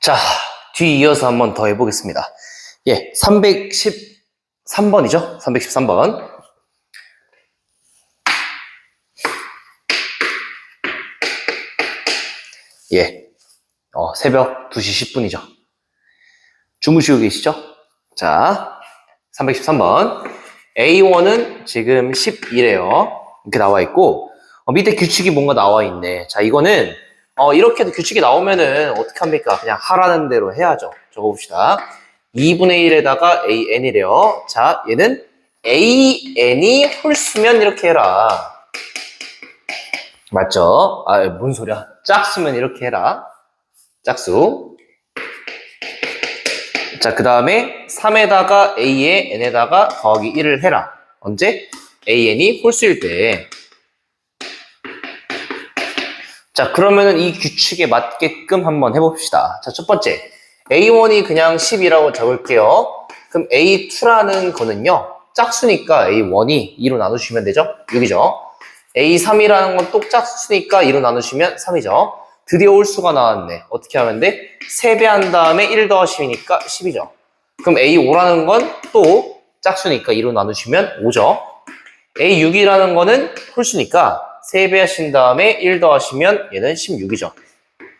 자, 뒤이어서 한번 더 해보겠습니다. 예, 313번이죠? 313번. 예, 새벽 2시 10분이죠. 주무시고 계시죠? 자, 313번. A1은 지금 10이래요. 이렇게 나와 있고, 밑에 규칙이 뭔가 나와 있네. 자, 이거는, 이렇게 규칙이 나오면은 어떻게 합니까? 그냥 하라는 대로 해야죠. 적어봅시다. 2분의 1에다가 AN이래요. 자, 얘는 AN이 홀수면 이렇게 해라. 맞죠? 아, 뭔 소리야. 짝수면 이렇게 해라. 짝수. 자, 그 다음에 3에다가 A에 N에다가 더하기 1을 해라. 언제? AN이 홀수일 때. 자, 그러면은 이 규칙에 맞게끔 한번 해봅시다. 자, 첫 번째. A1이 그냥 10이라고 적을게요. 그럼 A2라는 거는요. 짝수니까 A1이 2로 나누시면 되죠? 6이죠. A3이라는 건 또 짝수니까 2로 나누시면 3이죠. 드디어 홀수가 나왔네. 어떻게 하면 돼? 3배 한 다음에 1 더하시니까 10이죠. 그럼 A5라는 건 또 짝수니까 2로 나누시면 5죠. A6이라는 거는 홀수니까 3배 하신 다음에 1 더하시면 얘는 16이죠.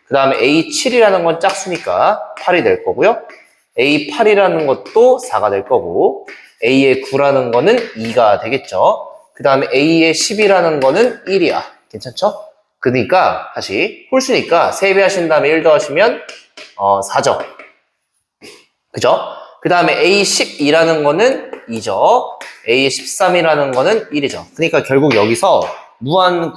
그 다음에 A7이라는 건 짝수니까 8이 될 거고요. A8이라는 것도 4가 될 거고, A의 9라는 거는 2가 되겠죠. 그 다음에 A의 10이라는 거는 1이야. 괜찮죠? 그러니까 다시 홀수니까 3배 하신 다음에 1 더하시면 4죠. 그죠? 그 다음에 A12라는 거는 2죠. A13이라는 거는 1이죠. 그러니까 결국 여기서 무한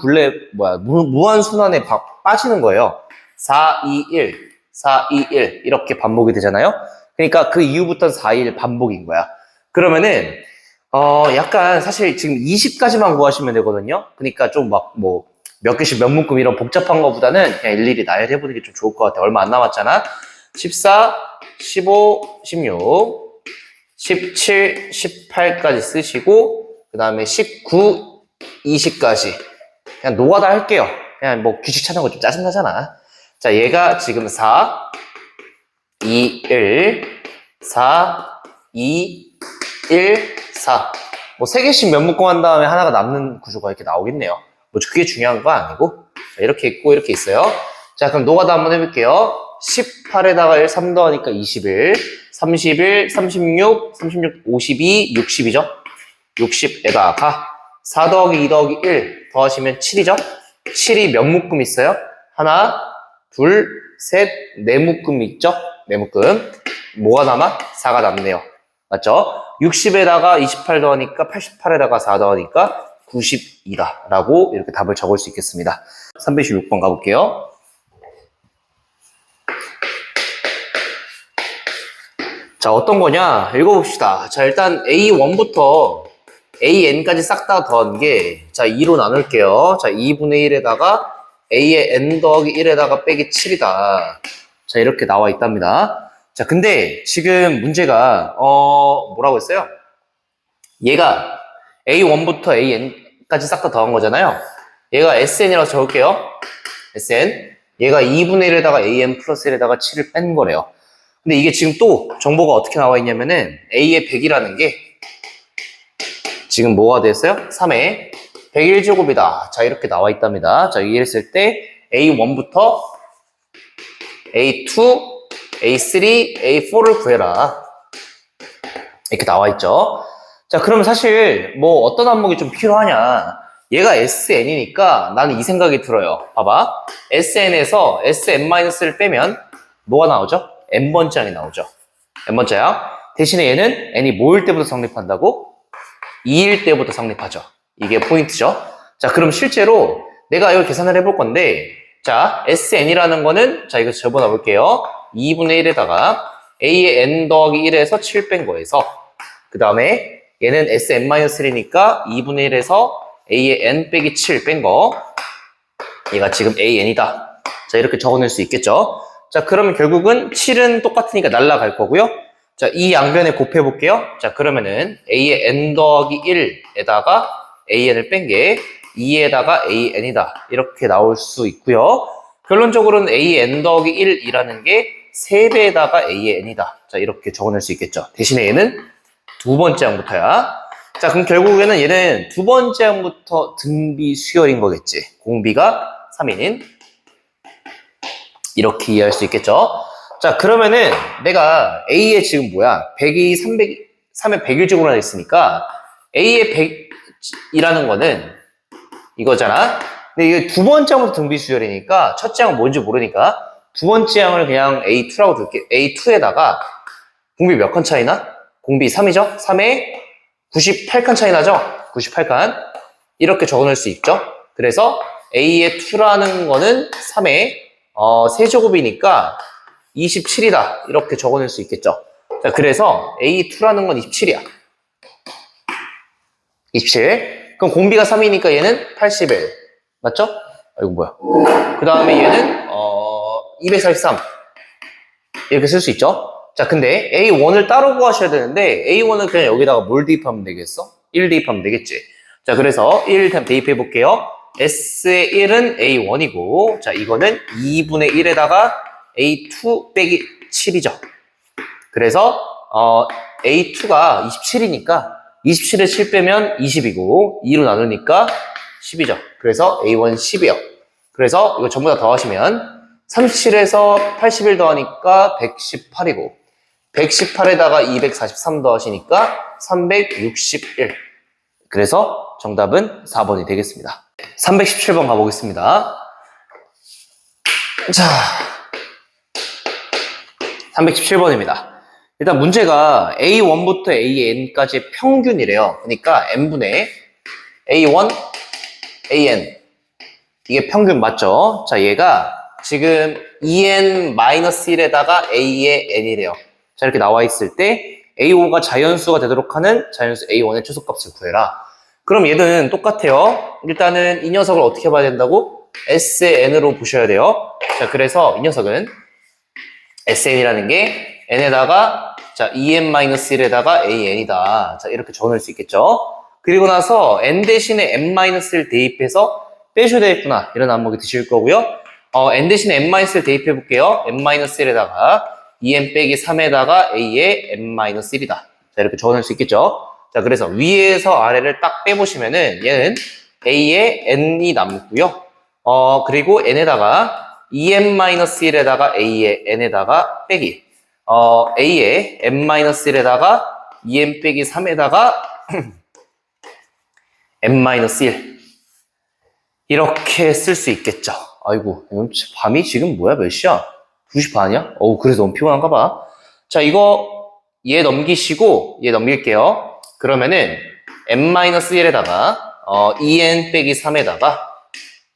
순환에 빠지는 거예요. 4, 2, 1, 4, 2, 1 이렇게 반복이 되잖아요. 그러니까 그 이후부터는 4, 2, 1 반복인 거야. 그러면은 약간 사실 지금 20까지만 구하시면 되거든요. 그러니까 좀 몇 개씩 몇 묶음 이런 복잡한 거보다는 그냥 일일이 나열해보는 게 좀 좋을 것 같아요. 얼마 안 남았잖아. 14, 15, 16, 17, 18까지 쓰시고 그 다음에 19, 20까지 그냥 노가다 할게요. 그냥 규칙 찾는 거 좀 짜증나잖아. 자, 얘가 지금 4, 2, 1, 4, 2, 1, 4. 3개씩 몇 묶음 한 다음에 하나가 남는 구조가 이렇게 나오겠네요. 그게 중요한 거 아니고. 자, 이렇게 있고 이렇게 있어요. 자, 그럼 노가다 한번 해볼게요. 18에다가 1, 3 더하니까 21, 31, 36, 36, 52, 60이죠. 60에다가 4 더하기 2 더하기 1 더하시면 7이죠. 7이 몇 묶음 있어요? 하나, 둘, 셋, 네 묶음 있죠? 네 묶음. 뭐가 남아? 4가 남네요. 맞죠? 60에다가 28 더하니까 88에다가 4 더하니까 92다 라고 이렇게 답을 적을 수 있겠습니다. 316번 가볼게요. 자, 어떤 거냐? 읽어봅시다. 자, 일단 A1부터 AN까지 싹 다 더한 게, 자, 2로 나눌게요. 자, 2분의 1에다가 A의 N 더하기 1에다가 빼기 7이다. 자, 이렇게 나와 있답니다. 자, 근데 지금 문제가, 뭐라고 했어요? 얘가 A1부터 AN까지 싹 다 더한 거잖아요. 얘가 SN이라고 적을게요. SN. 얘가 2분의 1에다가 AN 플러스 1에다가 7을 뺀 거래요. 근데 이게 지금 또 정보가 어떻게 나와 있냐면은 A의 100이라는 게 지금 뭐가 됐어요? 3에 101제곱이다. 자, 이렇게 나와 있답니다. 자, 이랬을 때 A1부터 A2, A3, A4를 구해라. 이렇게 나와 있죠. 자, 그러면 사실 어떤 항목이 좀 필요하냐. 얘가 SN이니까 나는 이 생각이 들어요. 봐봐. SN에서 SN-를 빼면 뭐가 나오죠? N번째항이 나오죠. N번째항. 대신에 얘는 N이 뭐일 때부터 성립한다고? 2일 때부터 성립하죠. 이게 포인트죠. 자, 그럼 실제로 내가 이걸 계산을 해볼 건데, 자, SN이라는 거는, 자, 이거 적어놔 볼게요. 2분의 1에다가 A의 N 더하기 1에서 7 뺀 거에서, 그 다음에 얘는 SN-1이니까 2분의 1에서 A의 N 빼기 7 뺀 거, 얘가 지금 AN이다. 자, 이렇게 적어낼 수 있겠죠. 자, 그러면 결국은 7은 똑같으니까 날라갈 거고요. 자, 이 양변에 곱해볼게요. 자, 그러면은 A의 N 더하기 1에다가 AN을 뺀 게 2에다가 AN이다. 이렇게 나올 수 있고요. 결론적으로는 AN 더하기 1이라는 게 3배에다가 a의 n이다. 자, 이렇게 적어낼 수 있겠죠. 대신에 얘는 두 번째 항부터야. 자, 그럼 결국에는 얘는 두 번째 항부터 등비 수열인 거겠지. 공비가 3인. 이렇게 이해할 수 있겠죠. 자, 그러면은 내가 A에 지금 뭐야? 100이 300, 3에 100일적으로 나 있으니까 A의 100이라는 거는 이거잖아. 근데 이게 두 번째 항부터 등비 수열이니까 첫째 항은 뭔지 모르니까 두 번째 항을 그냥 A2라고 둘게. A2에다가 공비 몇 칸 차이나? 공비 3이죠? 3에 98칸 차이 나죠? 98칸. 이렇게 적어낼 수 있죠? 그래서 A의 2라는 거는 3에 세제곱이니까 27이다. 이렇게 적어낼 수 있겠죠? 자, 그래서 A2라는 건 27이야. 27. 그럼 공비가 3이니까 얘는 81. 맞죠? 아이고, 뭐야. 그 다음에 얘는, 243. 이렇게 쓸 수 있죠? 자, 근데 A1을 따로 구하셔야 되는데, A1은 그냥 여기다가 뭘 대입하면 되겠어? 1 대입하면 되겠지. 자, 그래서 1 대입해 볼게요. S의 1은 A1이고, 자, 이거는 2분의 1에다가 A2 빼기 7이죠. 그래서, A2가 27이니까, 27에 7 빼면 20이고, 2로 나누니까 10이죠. 그래서 A1 10이요. 그래서 이거 전부 다 더하시면, 37에서 81 더하니까 118이고, 118에다가 243 더하시니까 361. 그래서 정답은 4번이 되겠습니다. 317번 가보겠습니다. 자, 317번입니다. 일단 문제가 A1부터 AN까지의 평균이래요. 그러니까 N분의 A1, AN. 이게 평균 맞죠? 자, 얘가 지금 EN-1에다가 A의 N이래요. 자, 이렇게 나와 있을 때 A5가 자연수가 되도록 하는 자연수 A1의 최소값을 구해라. 그럼 얘는 똑같아요. 일단은 이 녀석을 어떻게 봐야 된다고? S의 N으로 보셔야 돼요. 자, 그래서 이 녀석은 SN이라는 게 N에다가 자, EN-1에다가 AN이다. 자, 이렇게 적어낼 수 있겠죠. 그리고 나서 N 대신에 N-를 대입해서 빼셔야 되겠구나. 이런 안목이 드실 거고요. N 대신에 N-를 대입해 볼게요. N-1에다가 EN 빼기 3에다가 A의 N-1이다. 자, 이렇게 적어낼 수 있겠죠. 자, 그래서 위에서 아래를 딱 빼보시면은 얘는 A의 N이 남고요. 그리고 N에다가 EN-1에다가 A의 N에다가 빼기. A의 N-1에다가 EN 빼기 3에다가 N-1. 이렇게 쓸 수 있겠죠. 아이고, 이건 밤이 지금 뭐야? 몇 시야? 2시 반이야? 그래서 너무 피곤한가 봐. 자, 이거 얘 넘기시고 얘 넘길게요. 그러면은 N-1에다가 EN 빼기 3에다가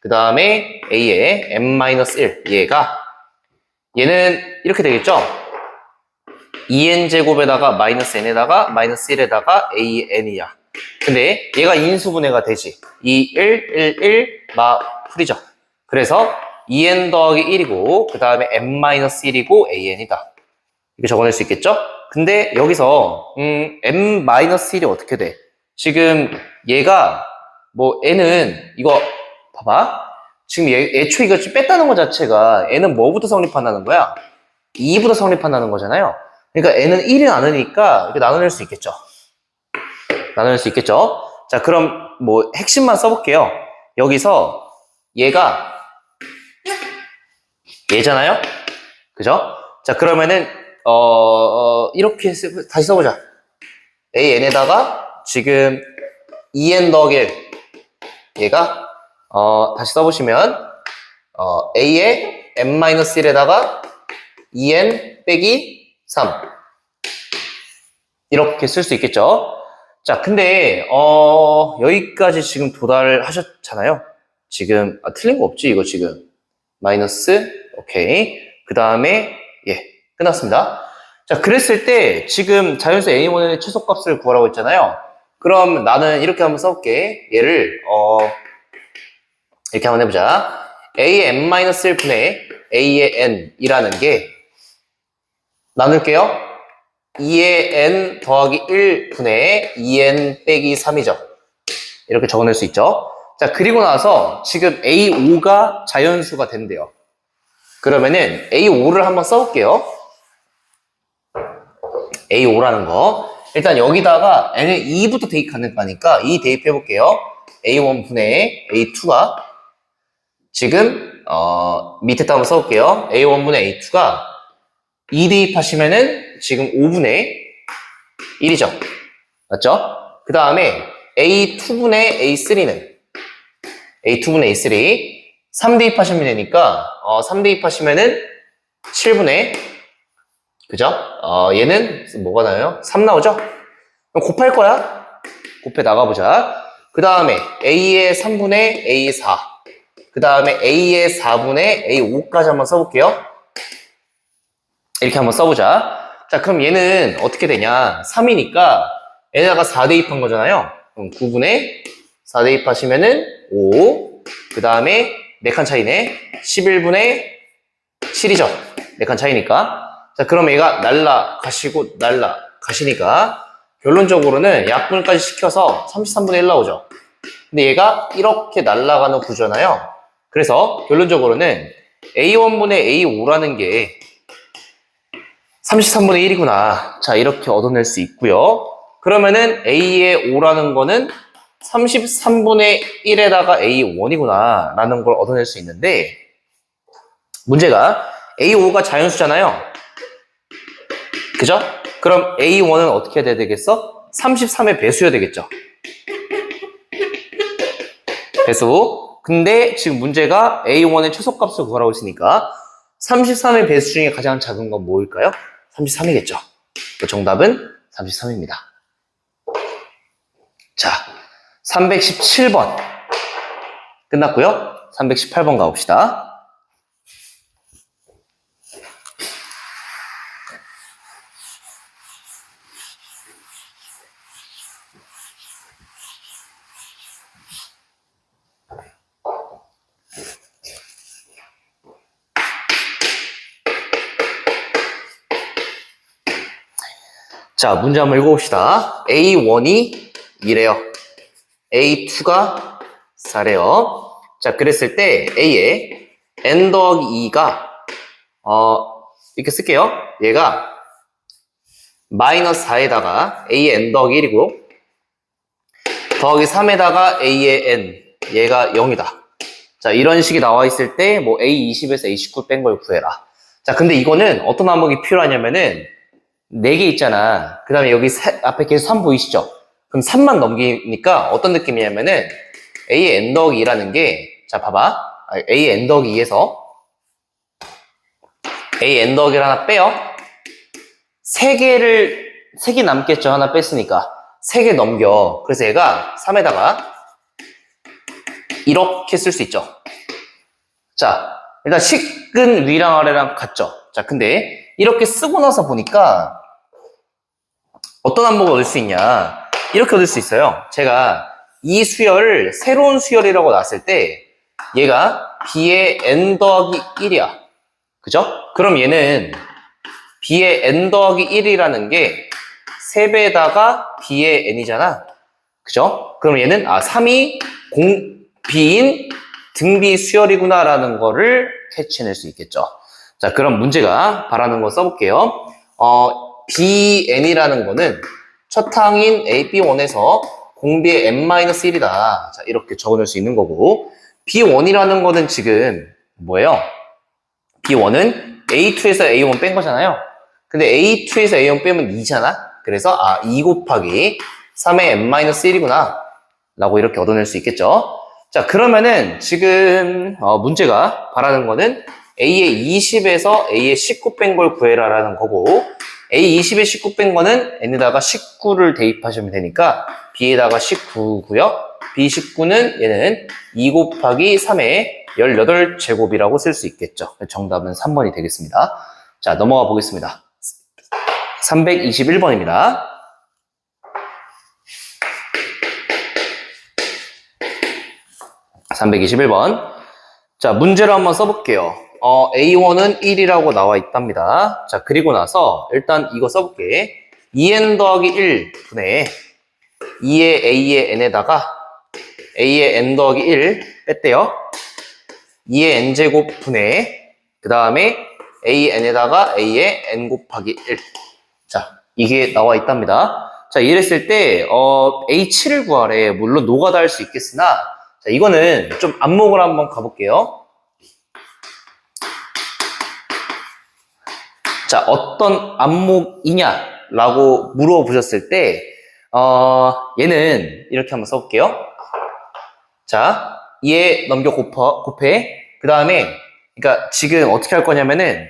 그 다음에 A의 N-1 얘는 이렇게 되겠죠? EN 제곱에다가 마이너스 N에다가 마이너스 1에다가 AN이야. 근데 얘가 인수분해가 되지. 2, 1, 1, 1, 풀이죠. 그래서 EN 더하기 1이고 그 다음에 N-1이고 AN이다. 이렇게 적어낼 수 있겠죠? 근데 여기서 N-1이 어떻게 돼? 지금 얘가 뭐 N은 이거 봐봐. 지금 애초에 이거 뺐다는 것 자체가 N은 뭐부터 성립한다는 거야? 2부터 성립한다는 거잖아요. 그러니까 N은 1이 나누니까 이렇게 나눠낼 수 있겠죠. 나눌 수 있겠죠? 자, 그럼 뭐 핵심만 써볼게요. 여기서 얘가 얘잖아요? 그죠? 자, 그러면은 이렇게 다시 써보자. AN에다가 지금 EN 더하기 1 얘가 다시 써보시면 A의 N-1에다가 EN 빼기 3 이렇게 쓸 수 있겠죠? 자, 근데 여기까지 지금 도달하셨잖아요. 지금 틀린 거 없지? 이거 지금 마이너스 오케이. 그 다음에 끝났습니다. 자, 그랬을 때 지금 자연수 A1의 최소값을 구하라고 했잖아요. 그럼 나는 이렇게 한번 써볼게. 얘를 이렇게 한번 해보자. A의 N-1 분의 A의 N이라는 게 나눌게요. 2의 N 더하기 1 분의 2N 빼기 3이죠. 이렇게 적어낼 수 있죠. 자, 그리고 나서 지금 A5가 자연수가 된대요. 그러면은 A5를 한번 써볼게요. A5라는 거. 일단 여기다가 N을 2부터 대입하는 거니까 2 대입해볼게요. A1분의 A2가 지금 밑에다 한번 써볼게요. A1분의 A2가 2 대입하시면은 지금 5분의 1이죠. 맞죠? 그 다음에 A2분의 A3는 A2분의 A3 3 대입하시면 되니까 3 대입하시면은 7분의 그죠? 얘는 뭐가 나와요? 3 나오죠? 그럼 곱할 거야. 곱해 나가보자. 그 다음에 A의 3분의 A4 그 다음에 A의 4분의 A5까지 한번 써볼게요. 이렇게 한번 써보자. 자, 그럼 얘는 어떻게 되냐? 3이니까 얘네다가 4 대입한 거잖아요. 그럼 9분의 4 대입하시면은 5. 그 다음에 4칸 차이네. 11분의 7이죠. 4칸 차이니까. 자, 그럼 얘가 날라가시니까 결론적으로는 약분까지 시켜서 33분의 1 나오죠. 근데 얘가 이렇게 날아가는 구조잖아요. 그래서 결론적으로는 A1분의 A5라는 게 33분의 1이구나. 자, 이렇게 얻어낼 수 있고요. 그러면은 A의 5라는 거는 33분의 1에다가 A1이구나 라는 걸 얻어낼 수 있는데 문제가 A5가 자연수잖아요. 그죠? 그럼 A1은 어떻게 해야 되겠어? 33의 배수여야 되겠죠. 배수. 근데 지금 문제가 A1의 최소값을 구하라고 했으니까 33의 배수 중에 가장 작은 건 뭐일까요? 33이겠죠. 정답은 33입니다. 자, 317번 끝났고요. 318번 가봅시다. 자, 문제 한번 읽어봅시다. A1이 2래요. A2가 4래요. 자, 그랬을 때 A에 N 더하기 2가 이렇게 쓸게요. 얘가 마이너스 4에다가 A의 N 더하기 1이고 더하기 3에다가 A의 N 얘가 0이다. 자, 이런 식이 나와 있을 때 뭐 A20에서 A19 뺀 걸 구해라. 자, 근데 이거는 어떤 항목이 필요하냐면은 4개 있잖아. 그 다음에 여기 앞에 계속 3 보이시죠? 그럼 3만 넘기니까 어떤 느낌이냐면은 A의 N 더하기 2라는 게, 자, 봐봐. A의 N 더하기 2에서 A N 더하기를 하나 빼요. 3개 남겠죠. 하나 뺐으니까. 3개 넘겨. 그래서 얘가 3에다가 이렇게 쓸 수 있죠. 자, 일단 식은 위랑 아래랑 같죠. 자, 근데 이렇게 쓰고 나서 보니까 어떤 항목을 얻을 수 있냐. 이렇게 얻을 수 있어요. 제가 이 수열을 새로운 수열이라고 놨을 때 얘가 B의 N 더하기 1이야. 그죠? 그럼 얘는 B의 N 더하기 1이라는 게 3배에다가 B의 N이잖아. 그죠? 그럼 얘는 3이 B인 등비 수열이구나 라는 거를 캐치해낼 수 있겠죠. 자, 그럼 문제가 바라는 거 써볼게요. BN이라는 거는 첫 항인 AB1에서 공비의 N-1이다. 자, 이렇게 적어낼 수 있는 거고, B1이라는 거는 지금 뭐예요? B1은 A2에서 A1 뺀 거잖아요. 근데 A2에서 A1 빼면 2잖아? 그래서 2 곱하기 3의 N-1이구나 라고 이렇게 얻어낼 수 있겠죠. 자, 그러면은 지금 문제가 바라는 거는 A의 20에서 A의 19 뺀 걸 구해라 라는 거고, A20에 19 뺀 거는 N에다가 19를 대입하시면 되니까 B에다가 19고요. B19는 얘는 2 곱하기 3의 18제곱이라고 쓸 수 있겠죠. 정답은 3번이 되겠습니다. 자, 넘어가 보겠습니다. 321번입니다. (321번) 자, 문제를 한번 써볼게요. A1은 1이라고 나와 있답니다. 자, 그리고 나서 일단 이거 써볼게. 2n 더하기 1 분의 2의 A의 N에다가 A의 N 더하기 1 뺐대요. 2의 N제곱 분의 그 다음에 AN에다가 A의 N 곱하기 1. 자, 이게 나와 있답니다. 자, 이랬을 때, A7을 구하래. 물론 노가다 할 수 있겠으나, 자, 이거는 좀 안목을 한번 가볼게요. 자, 어떤 안목이냐라고 물어보셨을 때, 얘는 이렇게 한번 써볼게요. 자, 얘 넘겨 곱해. 그 다음에, 그러니까 지금 어떻게 할 거냐면은,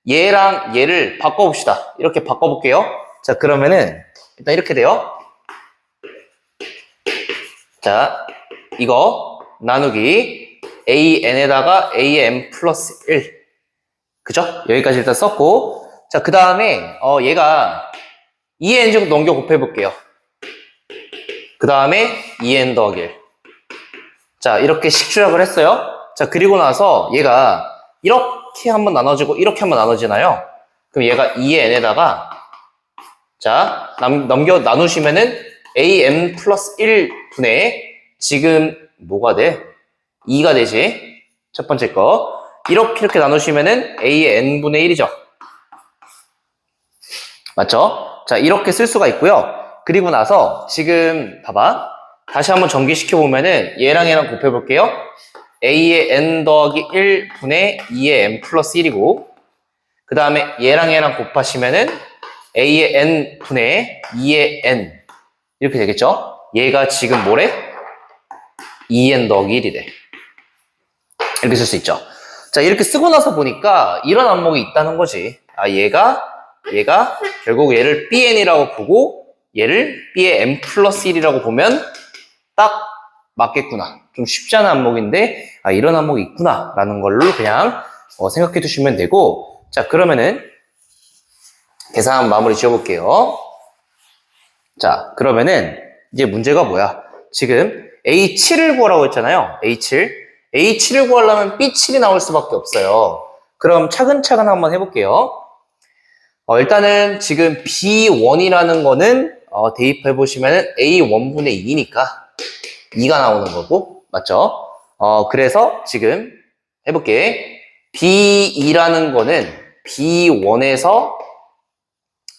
얘랑 얘를 바꿔봅시다. 이렇게 바꿔볼게요. 자, 그러면은, 일단 이렇게 돼요. 자, 이거 나누기 AN에다가 AN 플러스 1. 그죠? 여기까지 일단 썼고, 자, 그 다음에, 얘가 2n 좀 넘겨 곱해볼게요. 그 다음에 2n 더하기 1. 자, 이렇게 식추락을 했어요. 자, 그리고 나서 얘가 이렇게 한번 나눠지고, 이렇게 한번 나눠지나요? 그럼 얘가 2n에다가, 자, 나누시면은 an 플러스 1분의, 지금 뭐가 돼? 2가 되지? 첫 번째 거. 이렇게 나누시면은 a의 n분의 1이죠. 맞죠? 자, 이렇게 쓸 수가 있고요. 그리고 나서 지금 봐봐. 다시 한번 전기시켜 보면은 얘랑 얘랑 곱해 볼게요. a의 n 더하기 1분의 2의 n 플러스 1이고, 그 다음에 얘랑 얘랑 곱하시면은 a의 n 분의 2의 n 이렇게 되겠죠? 얘가 지금 뭐래? 2n 더하기 1이래. 이렇게 쓸 수 있죠. 자, 이렇게 쓰고 나서 보니까 이런 안목이 있다는 거지. 아, 얘가 결국 얘를 bn이라고 보고 얘를 b의 n 플러스 1이라고 보면 딱 맞겠구나. 좀 쉽지 않은 안목인데, 아, 이런 안목이 있구나 라는 걸로 그냥 생각해 두시면 되고, 자, 그러면은 계산 마무리 지어볼게요. 자, 그러면은 이제 문제가 뭐야? 지금 A7을 구하라고 했잖아요. A7을 구하려면 B7이 나올 수밖에 없어요. 그럼 차근차근 한번 해볼게요. 일단은 지금 B1이라는 거는 대입해보시면 A1분의 2니까 2가 나오는 거고, 맞죠? 그래서 지금 해볼게. B2라는 거는 B1에서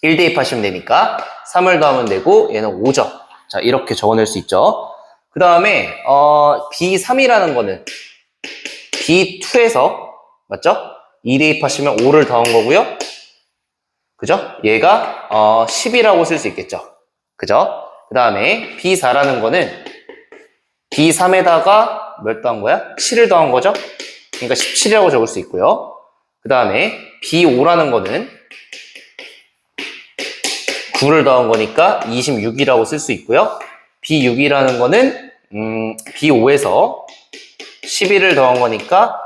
1 대입하시면 되니까 3을 더하면 되고, 얘는 5죠. 자, 이렇게 적어낼 수 있죠. 그 다음에 B3이라는 거는 B2에서, 맞죠? 2 대입하시면 5를 더한 거고요. 그죠? 얘가 10이라고 쓸 수 있겠죠. 그죠? 그 다음에 B4라는 거는 B3에다가 몇 더한 거야? 7을 더한 거죠? 그러니까 17이라고 적을 수 있고요. 그 다음에 B5라는 거는 9를 더한 거니까 26이라고 쓸 수 있고요. B6이라는 거는 B5에서 11을 더한 거니까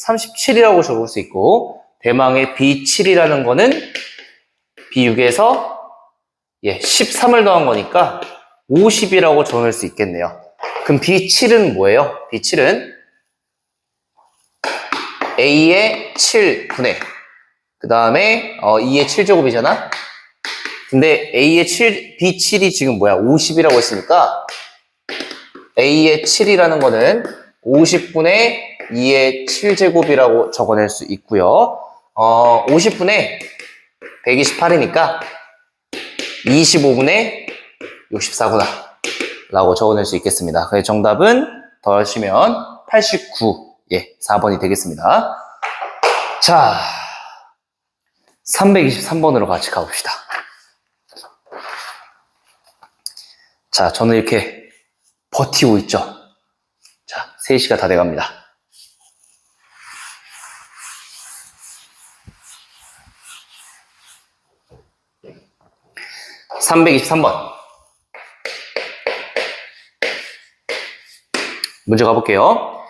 37이라고 적을 수 있고, 대망의 B7이라는 거는 B6에서 13을 더한 거니까 50이라고 적을 수 있겠네요. 그럼 B7은 뭐예요? B7은 A의 7분의, 그 다음에 2의 7제곱이잖아? 근데 A의 7, B7이 지금 뭐야? 50이라고 했으니까 A의 7이라는 거는 50분의 2의 7제곱이라고 적어낼 수 있고요. 50분의 128이니까 25분의 64구나 라고 적어낼 수 있겠습니다. 그래서 정답은 더하시면 89, 4번이 되겠습니다. 자, 323번으로 같이 가봅시다. 자, 저는 이렇게 버티고 있죠. 자, 3시가 다 돼갑니다. (323번) 문제 가볼게요.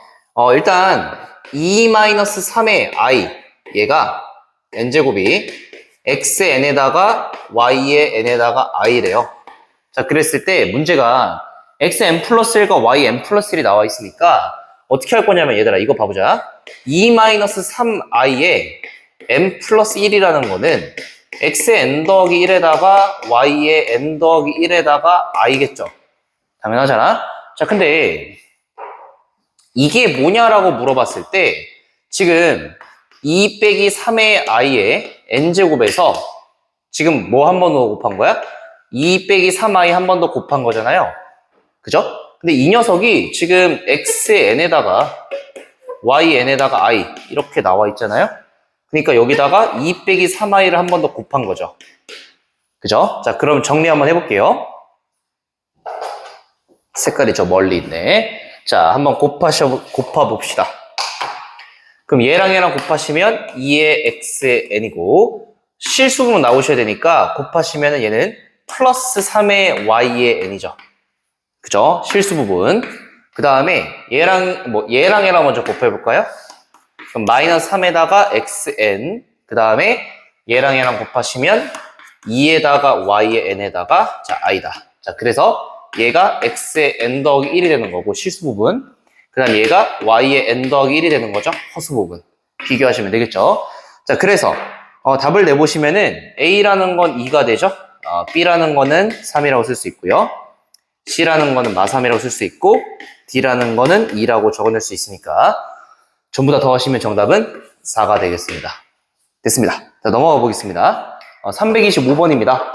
일단 2-3의 i, 얘가 n제곱이 xn에다가 y의 n에다가 i래요. 자, 그랬을 때 문제가 xn 플러스 1과 yn 플러스 1이 나와 있으니까 어떻게 할 거냐면, 얘들아 이거 봐보자. 2-3i의 n 플러스 1이라는 거는 xn 더하기 1에다가 y의 n 더하기 1에다가 i겠죠. 당연하잖아. 자, 근데 이게 뭐냐라고 물어봤을 때 지금 2 빼기 3의 i의 n제곱에서 지금 뭐 한 번 더 곱한 거야? 2 빼기 3i 한 번 더 곱한 거잖아요. 그죠? 근데 이 녀석이 지금 x의 n에다가 y n에다가 i 이렇게 나와 있잖아요. 그러니까 여기다가 2 빼기 3i를 한 번 더 곱한 거죠. 그죠? 자, 그럼 정리 한번 해볼게요. 색깔이 저 멀리 있네. 자, 한번 곱해봅시다. 그럼 얘랑 얘랑 곱하시면 2의 x의 n이고, 실수분으로 나오셔야 되니까 곱하시면 얘는 플러스 3의 y의 n이죠. 그죠? 실수 부분. 그 다음에 얘랑 얘랑 먼저 곱해볼까요? 그럼 마이너스 3에다가 xn. 그 다음에 얘랑 얘랑 곱하시면 2에다가 y의 n에다가 자 i다. 자, 그래서 얘가 x의 n 더하기 1이 되는 거고 실수 부분. 그 다음 얘가 y의 n 더하기 1이 되는 거죠. 허수 부분. 비교하시면 되겠죠. 자, 그래서 답을 내보시면은 a라는 건 2가 되죠. b라는 거는 3이라고 쓸 수 있고요. C라는 거는 마3이라고 쓸 수 있고 D라는 거는 2라고 적어낼 수 있으니까 전부 다 더하시면 정답은 4가 되겠습니다. 됐습니다. 자, 넘어가 보겠습니다. 325번입니다.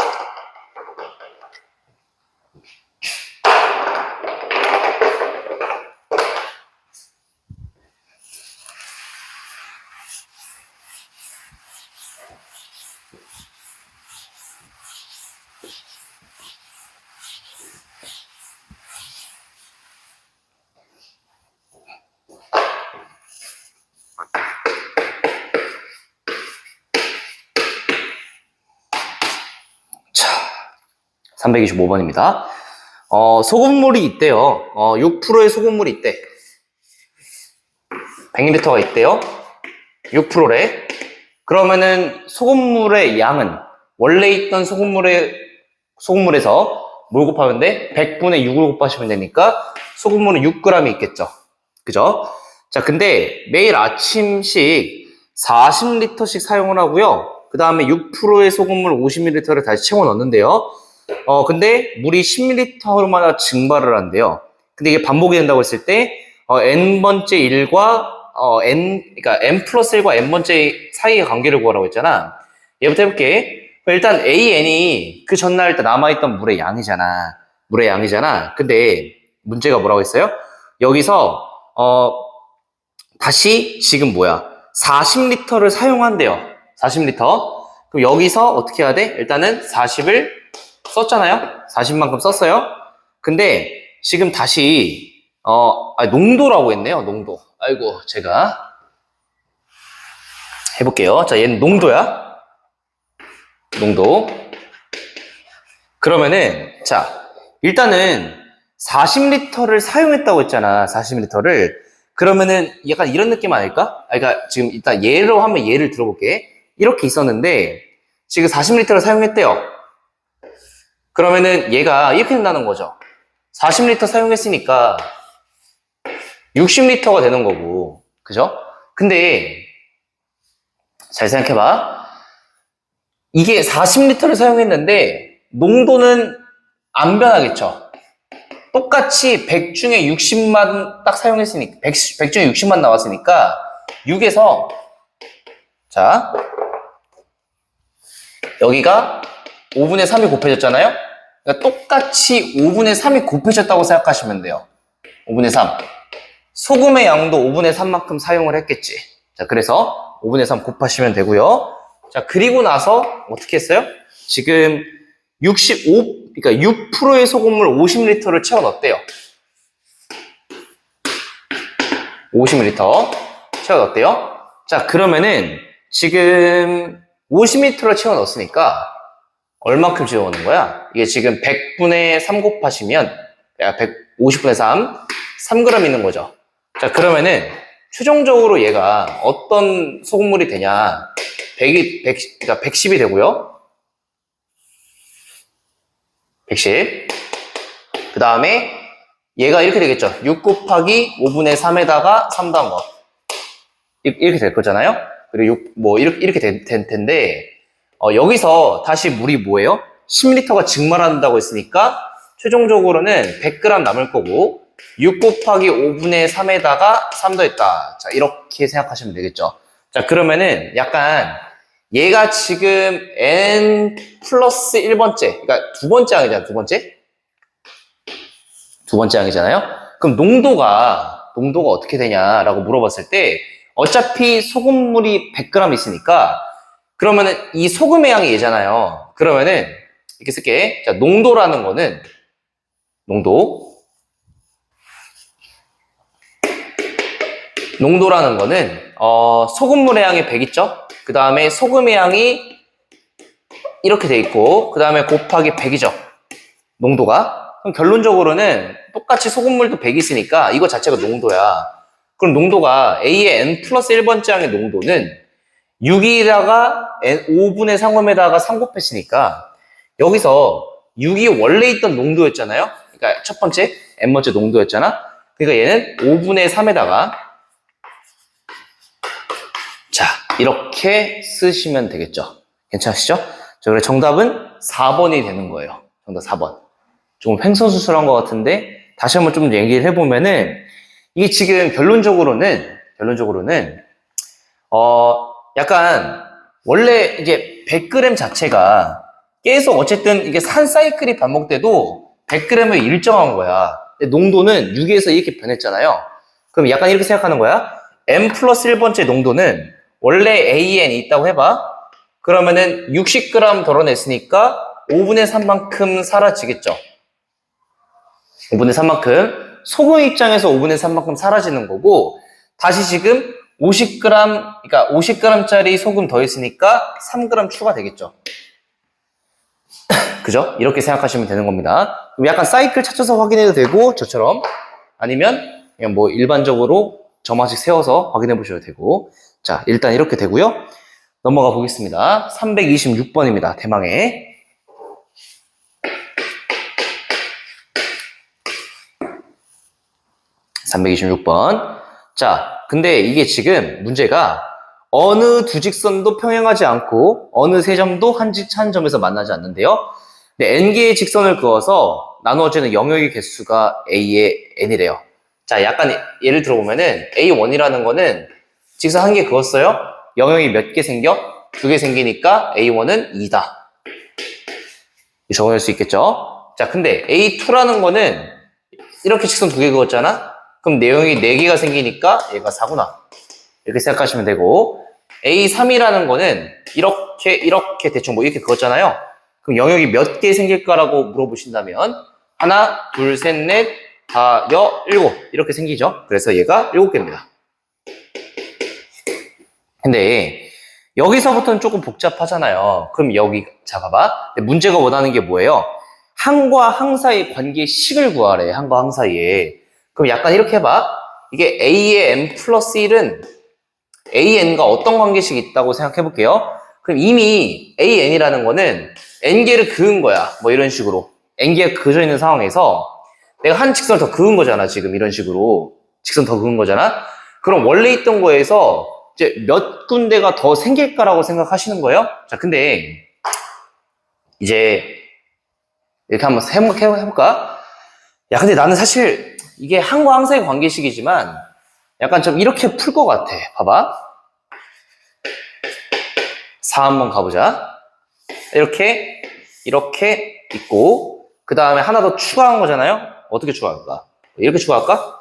자, 325번입니다. 소금물이 있대요. 6%의 소금물이 있대. 100ml가 있대요. 6%래. 그러면은 소금물의 양은 원래 있던 소금물에서 뭘 곱하면 돼? 100분의 6을 곱하시면 되니까 소금물은 6g이 있겠죠. 그죠? 자, 근데 매일 아침씩 40리터씩 사용을 하고요. 그 다음에 6%의 소금물 50ml를 다시 채워 넣는데요. 근데 물이 10ml마다 증발을 한대요. 근데 이게 반복이 된다고 했을 때, n번째 1과, 그러니까 n 플러스 1과 n번째 사이의 관계를 구하라고 했잖아. 얘부터 해볼게. 일단 AN이 그 전날 일단 남아있던 물의 양이잖아. 물의 양이잖아. 근데 문제가 뭐라고 했어요? 여기서, 다시 지금 뭐야? 40리터를 사용한대요. 40리터. 그럼 여기서 어떻게 해야 돼? 일단은 40을 썼잖아요? 40만큼 썼어요? 근데 지금 다시, 농도라고 했네요. 농도. 아이고, 제가 해볼게요. 자, 얘는 농도야. 농도. 그러면은, 자, 일단은 40리터를 사용했다고 했잖아. 40리터를. 그러면은 약간 이런 느낌 아닐까? 그러니까 지금 일단 예로 한번 예를 들어볼게. 이렇게 있었는데 지금 40리터를 사용했대요. 그러면은 얘가 이렇게 된다는 거죠. 40리터 사용했으니까 60리터가 되는 거고, 그죠? 근데 잘 생각해봐. 이게 40리터를 사용했는데 농도는 안 변하겠죠. 똑같이 100 중에 60만 딱 사용했으니까 100 중에 60만 나왔으니까 6에서 자 여기가 5분의 3이 곱해졌잖아요. 그러니까 똑같이 5분의 3이 곱해졌다고 생각하시면 돼요. 5분의 3 소금의 양도 5분의 3만큼 사용을 했겠지. 자, 그래서 5분의 3 곱하시면 되고요. 자, 그리고 나서 어떻게 했어요? 지금 그러니까 6%의 소금물 50리터를 채워 넣었대요. 50리터 채워 넣었대요. 자, 그러면은 지금 50리터를 채워 넣었으니까 얼마큼 채워 넣는 거야? 이게 지금 100분의 3 곱하시면 150분의 3g 있는 거죠. 자, 그러면은 최종적으로 얘가 어떤 소금물이 되냐? 그러니까 110이 되고요. 110. 그 다음에 얘가 이렇게 되겠죠. 6 곱하기 5분의 3에다가 3 더한 거. 이렇게 될 거잖아요. 그리고 이렇게 될 텐데, 여기서 다시 물이 뭐예요? 10리터가 증발한다고 했으니까 최종적으로는 100g 남을 거고 6 곱하기 5분의 3에다가 3 더했다. 자, 이렇게 생각하시면 되겠죠. 자, 그러면은 약간 얘가 지금 n 플러스 1번째, 그러니까 두 번째 항이잖아, 두 번째? 두 번째 항이잖아요? 그럼 농도가 어떻게 되냐라고 물어봤을 때 어차피 소금물이 100g 있으니까 그러면은 이 소금의 양이 얘잖아요. 그러면은 이렇게 쓸게. 자, 농도라는 거는 농도라는 거는 소금물의 양이 100 있죠? 그 다음에 소금의 양이 이렇게 돼 있고 그 다음에 곱하기 100이죠. 농도가. 그럼 결론적으로는 똑같이 소금물도 100 있으니까 이거 자체가 농도야. 그럼 농도가 A의 n 플러스 1번째 항의 농도는 6에다가 5분의 상음에다가 3 곱했으니까 여기서 6이 원래 있던 농도였잖아요. 그러니까 첫 번째 n번째 농도였잖아. 그러니까 얘는 5분의 3에다가 자 이렇게 쓰시면 되겠죠. 괜찮으시죠? 자, 그래 정답은 4번이 되는 거예요. 정답 4번. 조금 횡설수설한 것 같은데 다시 한번 좀 얘기를 해보면은 이게 지금 결론적으로는 약간 원래 이게 100g 자체가 계속 어쨌든 이게 산 사이클이 반복돼도 100g을 일정한 거야. 근데 농도는 6에서 이렇게 변했잖아요. 그럼 약간 이렇게 생각하는 거야. n 플러스 1번째 농도는 원래 AN이 있다고 해봐. 그러면은 60g 덜어냈으니까 5분의 3만큼 사라지겠죠. 5분의 3만큼. 소금 입장에서 5분의 3만큼 사라지는 거고 다시 지금 50g, 그러니까 50g짜리 소금 더했으니까 3g 추가되겠죠. 그죠? 이렇게 생각하시면 되는 겁니다. 그럼 약간 사이클 찾아서 확인해도 되고 저처럼 아니면 그냥 뭐 일반적으로 점화식 세워서 확인해 보셔도 되고 자 일단 이렇게 되고요. 넘어가 보겠습니다. 326번입니다. 대망의 326번. 자, 근데 이게 지금 문제가 어느 두 직선도 평행하지 않고 어느 세 점도 한 점에서 만나지 않는데요. 근데 n개의 직선을 그어서 나누어지는 영역의 개수가 a의 n이래요. 자, 약간 예를 들어보면은 a1이라는 거는 직선 한 개 그었어요. 영역이 몇 개 생겨? 2개 생기니까 a1은 2다. 적어낼 수 있겠죠? 자, 근데 a2라는 거는 이렇게 직선 2개 그었잖아? 그럼 내용이 4개가 생기니까 얘가 4구나. 이렇게 생각하시면 되고 A3이라는 거는 이렇게 대충 뭐 이렇게 그었잖아요. 그럼 영역이 몇 개 생길까라고 물어보신다면 하나, 둘, 셋, 넷, 다, 일곱 이렇게 생기죠. 그래서 얘가 7개입니다. 근데 여기서부터는 조금 복잡하잖아요. 그럼 여기 자 봐봐. 문제가 원하는 게 뭐예요? 항과 항 사이의 관계의 식을 구하래. 항과 항 사이에. 그럼 약간 이렇게 해봐. 이게 A의 n 플러스 1은 AN과 어떤 관계식이 있다고 생각해 볼게요. 그럼 이미 AN이라는 거는 N개를 그은 거야. 뭐 이런 식으로. N개가 그어져 있는 상황에서 내가 한 직선을 더 그은 거잖아. 지금 이런 식으로. 직선 더 그은 거잖아. 그럼 원래 있던 거에서 이제 몇 군데가 더 생길까라고 생각하시는 거예요. 자, 근데 이제 이렇게 한번 해볼까? 야, 근데 나는 사실 이게 항과 항 사이의 관계식이지만 약간 좀 이렇게 풀 것 같아. 봐봐. 4 한번 가보자. 이렇게 있고 그 다음에 하나 더 추가한 거잖아요. 어떻게 추가할까? 이렇게 추가할까?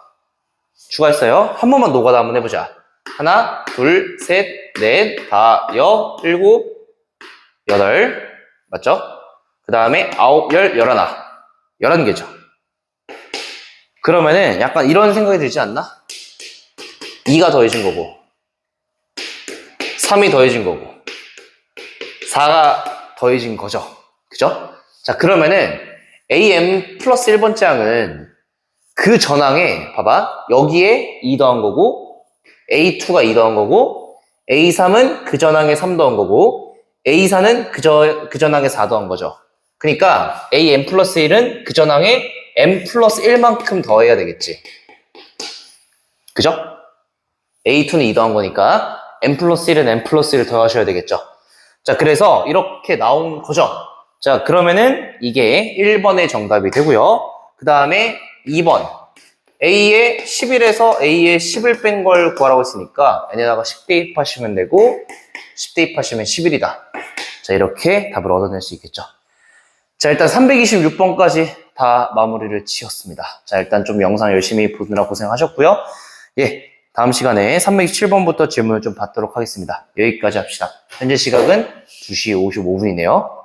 추가했어요. 한 번만 노가다 한번 해보자. 하나, 둘, 셋, 넷, 다, 일곱, 여덟. 맞죠? 그 다음에 9, 10, 11. 11개죠. 그러면은 약간 이런 생각이 들지 않나? 2가 더해진 거고 3이 더해진 거고 4가 더해진 거죠. 그죠? 자, 그러면은 AM 플러스 1번째 항은 그 전항에 봐봐. 여기에 2 더한 거고 A2가 2 더한 거고 A3은 그 전항에 3 더한 거고 A4는 그 전항에 4 더한 거죠. 그러니까 AM 플러스 1은 그 전항에 M 플러스 1만큼 더해야 되겠지. 그죠? A2는 2 더한 거니까 M 플러스 1은 M 플러스 1을 더하셔야 되겠죠. 자, 그래서 이렇게 나온 거죠. 자, 그러면은 이게 1번의 정답이 되고요. 그 다음에 2번 A에 11에서 A에 10을 뺀 걸 구하라고 했으니까 n에다가 10 대입하시면 되고 10 대입하시면 11이다. 자, 이렇게 답을 얻어낼 수 있겠죠. 자, 일단 326번까지 다 마무리를 지었습니다. 자, 일단 좀 영상 열심히 보느라 고생하셨고요. 예, 다음 시간에 327번부터 질문을 좀 받도록 하겠습니다. 여기까지 합시다. 현재 시각은 2시 55분이네요.